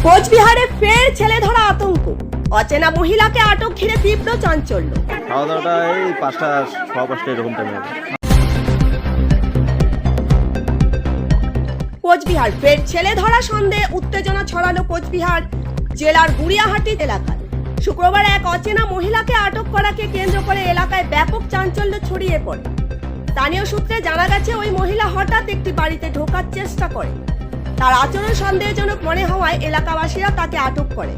কোচবিহারে ফের ছেলে ধরা আতঙ্ক, অচেনা মহিলাকে আটক ঘিরে তীব্র চাঞ্চল্য। খাওয়া দাওয়াটা এই 5টা 5:30 এরকম টাইমে হবে। কোচবিহার ফের ছেলে ধরা সন্দেহে উত্তেজনা ছড়ালো কোচবিহার জেলার গুড়িয়াহাটি এলাকায়। শুক্রবার এক অচেনা মহিলাকে আটক করাকে কেন্দ্র করে এলাকায় ব্যাপক চাঞ্চল্য ছড়িয়ে পড়ে। স্থানীয় সূত্রে জানা গেছে, ওই মহিলা হঠাৎ একটি বাড়িতে ঢোকার চেষ্টা করে। তার আচরণ সন্দেহজনক মনে হওয়ায় এলাকাবাসীরা তাকে আটক করে।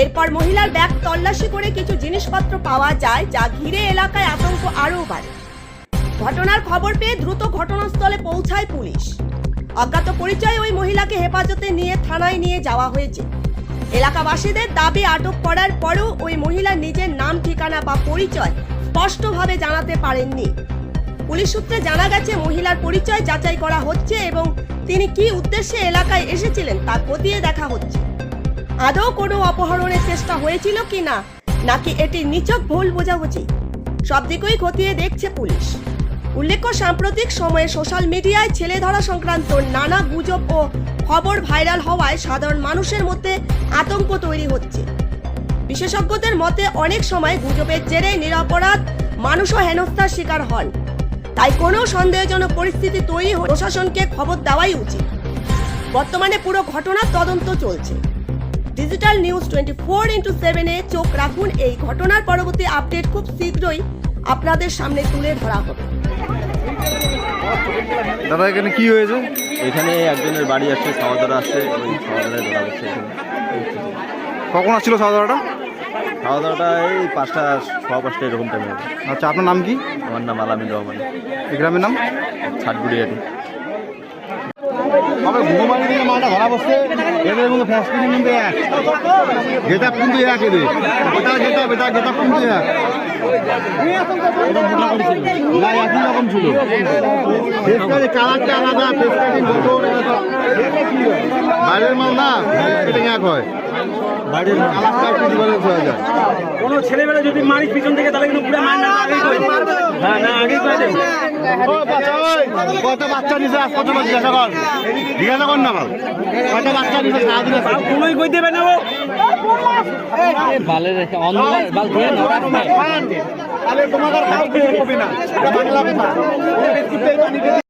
এরপর মহিলার ব্যাগ তল্লাশি করে কিছু জিনিসপত্র পাওয়া যায়, যা ঘিরে এলাকায় আতঙ্ক আরও বাড়ে। ঘটনার খবর পেয়ে দ্রুত ঘটনাস্থলে পৌঁছায় পুলিশ। অজ্ঞাত পরিচয় ওই মহিলাকে হেফাজতে নিয়ে থানায় নিয়ে যাওয়া হয়েছে। এলাকাবাসীদের দাবি, আটক করার পরেও ওই মহিলা নিজের নাম, ঠিকানা বা পরিচয় স্পষ্টভাবে জানাতে পারেননি। পুলিশ সূত্রে জানা গেছে, মহিলার পরিচয় যাচাই করা হচ্ছে এবং তিনি কি উদ্দেশ্যে এলাকায় এসেছিলেন তা খতিয়ে দেখা হচ্ছে। আদৌ কোনো অপহরণের চেষ্টা হয়েছিল কিনা, নাকি এটি নিছক ভুল বোঝাবুঝি, সব দিকই খতিয়ে দেখছে পুলিশ। উল্লেখ্য, সাম্প্রতিক সময়ে সোশ্যাল মিডিয়ায় ছেলে ধরা সংক্রান্ত নানা গুজব ও খবর ভাইরাল হওয়ায় সাধারণ মানুষের মধ্যে আতঙ্ক তৈরি হচ্ছে। বিশেষজ্ঞদের মতে, অনেক সময় গুজবের জেরে নিরপরাধ মানুষও হেনস্থার শিকার হন। তাই কোনো সন্দেহজনক পরিস্থিতি তৈরি হলে প্রশাসনকে খবর দেওয়াই উচিত। বর্তমানে পুরো ঘটনার তদন্ত চলছে। ডিজিটাল নিউজ 24x7 এ চোখ রাখুন। এই ঘটনার পরবর্তী আপডেট খুব শীঘ্রই আপনাদের সামনে তুলে ধরা হবে। দাদা, এখানে কি হয়েছে? এখানে একজনের বাড়ি আসছে, খাওয়া দাওয়া আসছে, ওই খাওয়া দাওয়া ধরা হচ্ছে। কখন আসছিল খাওয়া দাওয়াটা? খাওয়া দাওয়াটা এই 5টা 5:30 এরকম টাইমে হবে। আচ্ছা, আপনার নাম কি? আমার নাম আলামিন রহমান। এই গ্রামের নাম? ছাটগুড়িয়াটি। আমরা ঘুমানি দিয়ে মালটা ধরা বসছে, এদের মধ্যে ফ্যাসকিনি কিন্তু এক, গেটাপ কিন্তু এক, এদের এটা গেটাপ কিন্তু এক, না একই রকম ছিল। ফেসকারি কালারটা আলাদা, ফেসকারি বছর বাইরের মাল না, এটা এক হয়। বাইরের কোনো ছেলেবেলা যদি মারি পিছন থেকে, তাহলে কিন্তু পুরো মার না আগেই করে দেবে। হ্যাঁ, না আগেই করে দেবে। কত বাচ্চা নিচে আজ পর্যন্ত জিজ্ঞাসা কর না, বল কত বাচ্চা নিচে সারাদিন কোনোই কই দেবে না ও বালে রেখে অন্ধকার বাল ধরে না তোমাদের